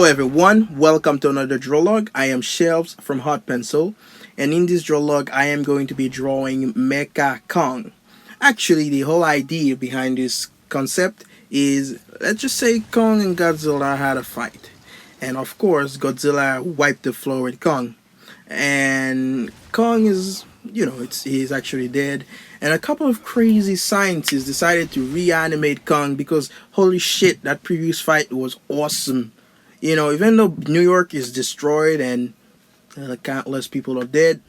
everyone, welcome to another DRAWLOG. I am Shelvs from Hotpencil, and in this DRAWLOG I am going to be drawing Mecha-KONG. Actually, the whole idea behind this concept is, let's just say Kong and Godzilla had a fight. And of course, Godzilla wiped the floor with Kong. And Kong is, he's actually dead. And a couple of crazy scientists decided to reanimate Kong because holy shit, that previous fight was awesome. Even though New York is destroyed and countless people are dead,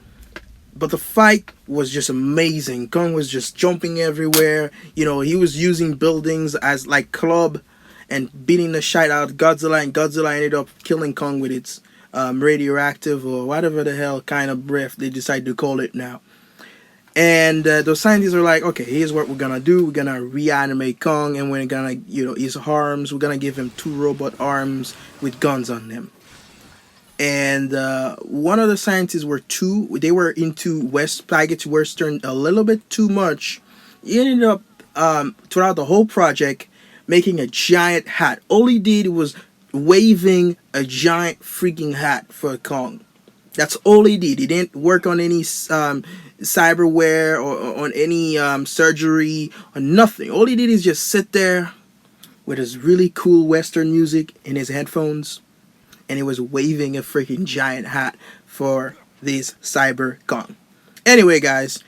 but the fight was just amazing. Kong was just jumping everywhere. He was using buildings as like club and beating the shit out of Godzilla, and Godzilla ended up killing Kong with its radioactive or whatever the hell kind of breath they decide to call it now. And those scientists are like, okay, here's what we're gonna do. We're gonna reanimate Kong, and we're gonna, his arms, we're gonna give him 2 robot arms with guns on them. And one of the scientists they were into spaghetti western a little bit too much. He ended up, throughout the whole project, making a giant hat. All he did was waving a giant freaking hat for Kong. That's all he did. He didn't work on any cyberware or on any surgery or nothing. All he did is just sit there with his really cool western music in his headphones, and he was waving a freaking giant hat for this cyber Kong. Anyway, guys,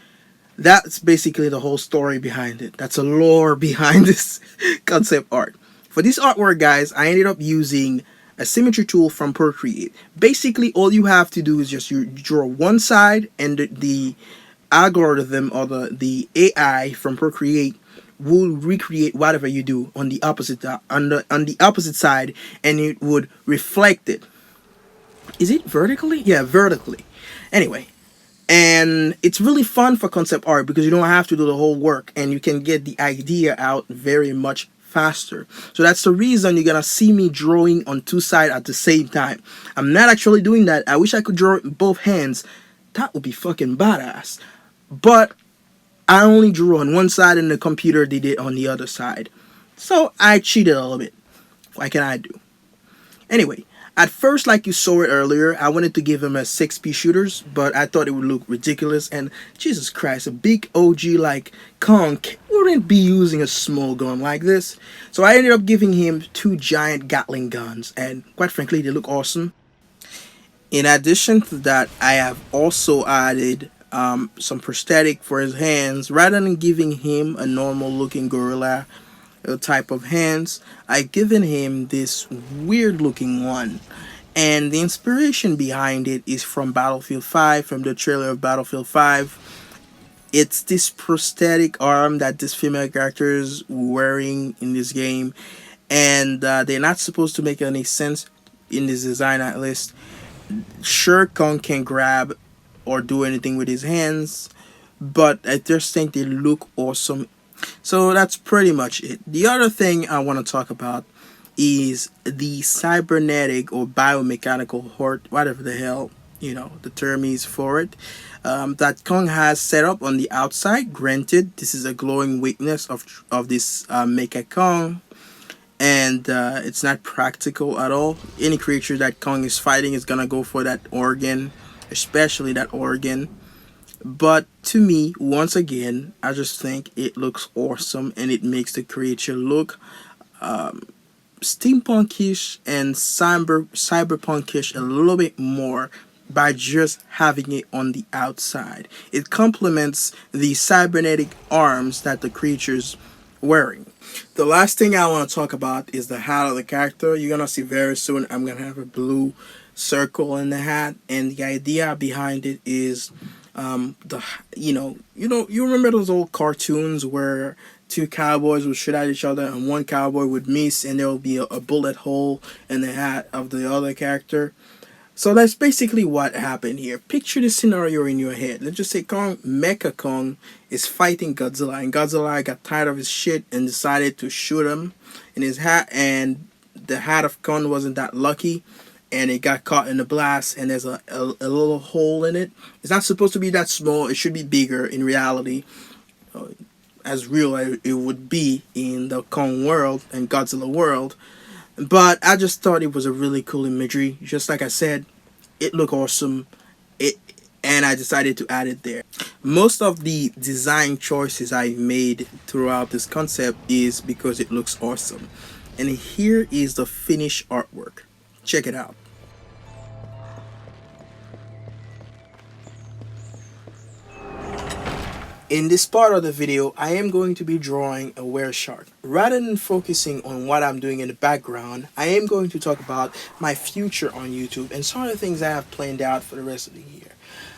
that's basically the whole story behind it. That's a lore behind this concept art. For this artwork, guys, I ended up using a symmetry tool from Procreate. Basically, all you have to do is just you draw one side, and the algorithm or the AI from Procreate will recreate whatever you do on the opposite on the opposite side, and it would reflect it. Is it vertically? Yeah, vertically. Anyway, and it's really fun for concept art because you don't have to do the whole work, and you can get the idea out very much faster. So that's the reason you're gonna see me drawing on 2 sides at the same time. I'm not actually doing that. I wish I could draw it in both hands. That would be fucking badass. But I only drew on one side, and the computer did it on the other side. So I cheated a little bit. What can I do? Anyway, at first, like you saw it earlier, I wanted to give him a 6P shooters, but I thought it would look ridiculous. And Jesus Christ, a big OG like Kong wouldn't be using a small gun like this. So I ended up giving him 2 giant Gatling guns, and quite frankly, they look awesome. In addition to that, I have also added some prosthetic for his hands. Rather than giving him a normal looking gorilla type of hands, I've given him this weird looking one, and the inspiration behind it is from Battlefield 5, from the trailer of Battlefield 5. It's this prosthetic arm that this female character is wearing in this game, and they're not supposed to make any sense in this design, at least. Sure, Kong can grab or do anything with his hands, but I just think they look awesome. So that's pretty much it. The other thing I want to talk about is the cybernetic or biomechanical heart, whatever the hell the term is for it, that Kong has set up on the outside. Granted, this is a glowing weakness of this Mecha-KONG, and it's not practical at all. Any creature that Kong is fighting is gonna go for that organ, especially that organ. But to me, once again, I just think it looks awesome, and it makes the creature look steampunkish and cyberpunkish a little bit more by just having it on the outside. It complements the cybernetic arms that the creature's wearing. The last thing I want to talk about is the hat of the character. You're gonna see very soon I'm gonna have a blue circle in the hat, and the idea behind it is you remember those old cartoons where 2 cowboys would shoot at each other, and one cowboy would miss, and there will be a bullet hole in the hat of the other character. So that's basically what happened here. Picture the scenario in your head. Let's just say Mecha-KONG is fighting Godzilla, and Godzilla got tired of his shit and decided to shoot him in his hat, and the hat of Kong wasn't that lucky, and it got caught in the blast, and there's a little hole in it. It's not supposed to be that small. It should be bigger in reality, as real as it would be in the Kong world and Godzilla world. But I just thought it was a really cool imagery. Just like I said, it looked awesome. It and I decided to add it there. Most of the design choices I made throughout this concept is because it looks awesome. And here is the finished artwork. Check it out. In this part of the video, I am going to be drawing a were shark. Rather than focusing on what I'm doing in the background, I am going to talk about my future on YouTube and some of the things I have planned out for the rest of the year.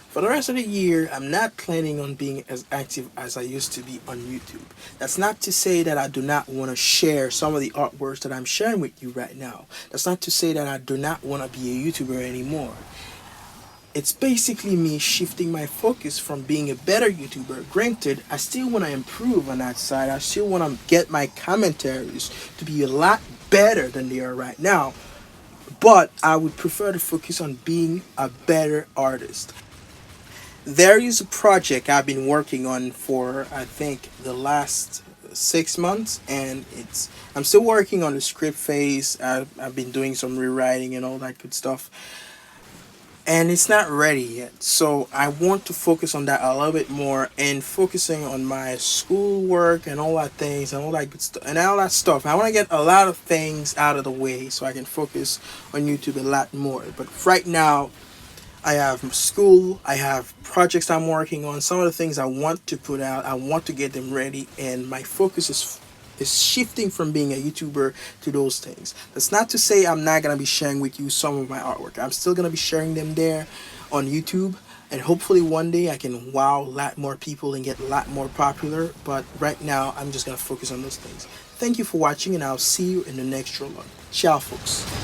For the rest of the year, I'm not planning on being as active as I used to be on YouTube. That's not to say that I do not want to share some of the artworks that I'm sharing with you right now. That's not to say that I do not want to be a YouTuber anymore. It's basically me shifting my focus from being a better YouTuber. Granted, I still want to improve on that side. I still want to get my commentaries to be a lot better than they are right now. But I would prefer to focus on being a better artist. There is a project I've been working on for, I think, the last 6 months, and I'm still working on the script phase. I've been doing some rewriting and all that good stuff, and it's not ready yet. So I want to focus on that a little bit more and focusing on my schoolwork and all that things and all that good stuff and all that stuff. I want to get a lot of things out of the way so I can focus on YouTube a lot more. But right now, I have school, I have projects I'm working on, some of the things I want to put out, I want to get them ready, and my focus is shifting from being a YouTuber to those things. That's not to say I'm not going to be sharing with you some of my artwork. I'm still going to be sharing them there on YouTube, and hopefully one day I can wow a lot more people and get a lot more popular, but right now I'm just going to focus on those things. Thank you for watching, and I'll see you in the next DRAWLOG. Ciao, folks.